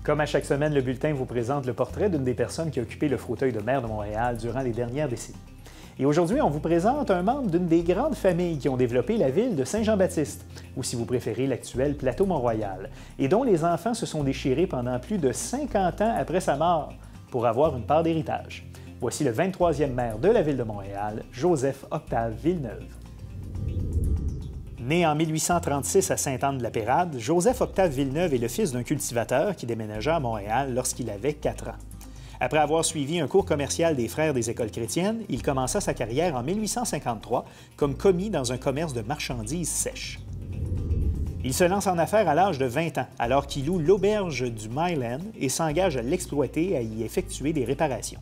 Comme à chaque semaine, le bulletin vous présente le portrait d'une des personnes qui a occupé le fauteuil de maire de Montréal durant les dernières décennies. Et aujourd'hui, on vous présente un membre d'une des grandes familles qui ont développé la ville de Saint-Jean-Baptiste, ou si vous préférez l'actuel plateau Mont-Royal, et dont les enfants se sont déchirés pendant plus de 50 ans après sa mort pour avoir une part d'héritage. Voici le 23e maire de la ville de Montréal, Joseph-Octave Villeneuve. Né en 1836 à Sainte-Anne-de-la-Pérade, Joseph-Octave Villeneuve est le fils d'un cultivateur qui déménagea à Montréal lorsqu'il avait 4 ans. Après avoir suivi un cours commercial des Frères des écoles chrétiennes, il commença sa carrière en 1853 comme commis dans un commerce de marchandises sèches. Il se lance en affaires à l'âge de 20 ans, alors qu'il loue l'auberge du Myland et s'engage à l'exploiter et à y effectuer des réparations.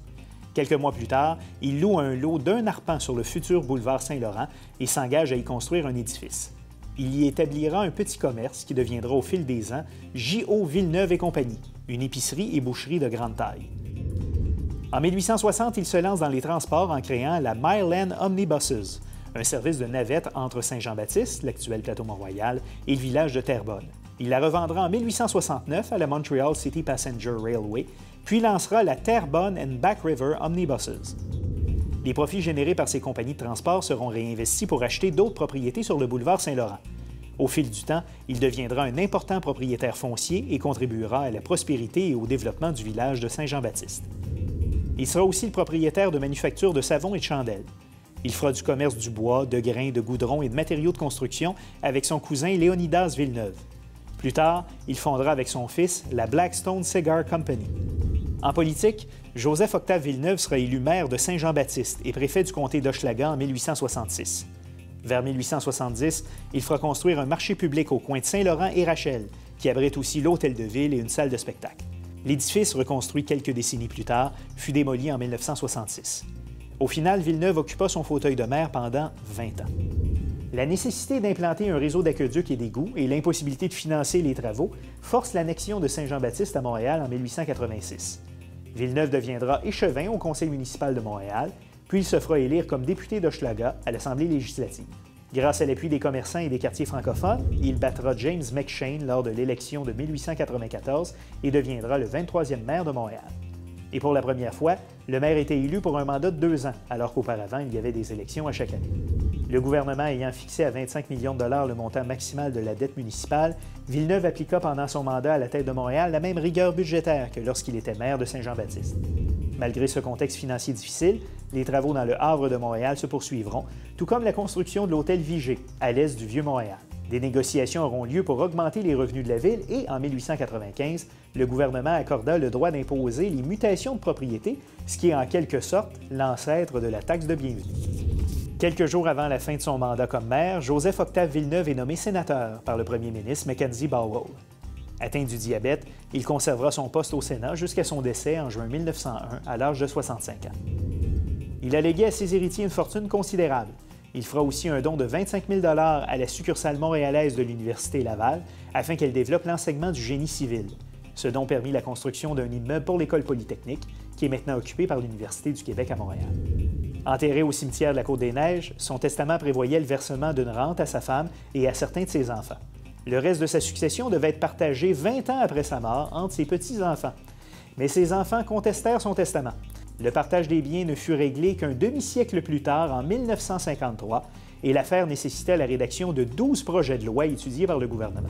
Quelques mois plus tard, il loue un lot d'1 arpent sur le futur boulevard Saint-Laurent et s'engage à y construire un édifice. Il y établira un petit commerce qui deviendra au fil des ans J.O. Villeneuve et compagnie, une épicerie et boucherie de grande taille. En 1860, il se lance dans les transports en créant la Myland Omnibuses, un service de navette entre Saint-Jean-Baptiste, l'actuel plateau Mont-Royal, et le village de Terrebonne. Il la revendra en 1869 à la Montreal City Passenger Railway, puis lancera la Terrebonne and Back River Omnibuses. Les profits générés par ces compagnies de transport seront réinvestis pour acheter d'autres propriétés sur le boulevard Saint-Laurent. Au fil du temps, il deviendra un important propriétaire foncier et contribuera à la prospérité et au développement du village de Saint-Jean-Baptiste. Il sera aussi le propriétaire de manufactures de savon et de chandelles. Il fera du commerce du bois, de grains, de goudron et de matériaux de construction avec son cousin Léonidas Villeneuve. Plus tard, il fondera avec son fils la Blackstone Cigar Company. En politique, Joseph-Octave Villeneuve sera élu maire de Saint-Jean-Baptiste et préfet du comté d'Hochelaga en 1866. Vers 1870, il fera construire un marché public au coin de Saint-Laurent et Rachel, qui abrite aussi l'hôtel de ville et une salle de spectacle. L'édifice, reconstruit quelques décennies plus tard, fut démoli en 1966. Au final, Villeneuve occupa son fauteuil de maire pendant 20 ans. La nécessité d'implanter un réseau d'aqueducs et d'égouts et l'impossibilité de financer les travaux forcent l'annexion de Saint-Jean-Baptiste à Montréal en 1886. Villeneuve deviendra échevin au conseil municipal de Montréal, puis il se fera élire comme député d'Hochelaga à l'Assemblée législative. Grâce à l'appui des commerçants et des quartiers francophones, il battra James McShane lors de l'élection de 1894 et deviendra le 23e maire de Montréal. Et pour la première fois, le maire était élu pour un mandat de 2 ans, alors qu'auparavant, il y avait des élections à chaque année. Le gouvernement ayant fixé à 25 millions de dollars le montant maximal de la dette municipale, Villeneuve appliqua pendant son mandat à la tête de Montréal la même rigueur budgétaire que lorsqu'il était maire de Saint-Jean-Baptiste. Malgré ce contexte financier difficile, les travaux dans le Havre de Montréal se poursuivront, tout comme la construction de l'hôtel Vigée, à l'est du Vieux-Montréal. Des négociations auront lieu pour augmenter les revenus de la ville et, en 1895, le gouvernement accorda le droit d'imposer les mutations de propriété, ce qui est en quelque sorte l'ancêtre de la taxe de bienvenue. Quelques jours avant la fin de son mandat comme maire, Joseph-Octave Villeneuve est nommé sénateur par le premier ministre Mackenzie Bowell. Atteint du diabète, il conservera son poste au Sénat jusqu'à son décès en juin 1901 à l'âge de 65 ans. Il a légué à ses héritiers une fortune considérable. Il fera aussi un don de 25 000 $ à la succursale montréalaise de l'Université Laval afin qu'elle développe l'enseignement du génie civil. Ce don permit la construction d'un immeuble pour l'École polytechnique, qui est maintenant occupé par l'Université du Québec à Montréal. Enterré au cimetière de la Côte-des-Neiges, son testament prévoyait le versement d'une rente à sa femme et à certains de ses enfants. Le reste de sa succession devait être partagé 20 ans après sa mort entre ses petits-enfants. Mais ses enfants contestèrent son testament. Le partage des biens ne fut réglé qu'un demi-siècle plus tard, en 1953, et l'affaire nécessitait la rédaction de 12 projets de loi étudiés par le gouvernement.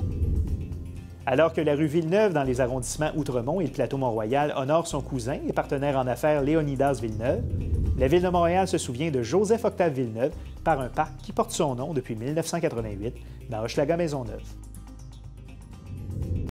Alors que la rue Villeneuve, dans les arrondissements Outremont et le plateau Mont-Royal, honore son cousin et partenaire en affaires Léonidas Villeneuve, la Ville de Montréal se souvient de Joseph-Octave Villeneuve par un parc qui porte son nom depuis 1988 dans Hochelaga-Maisonneuve.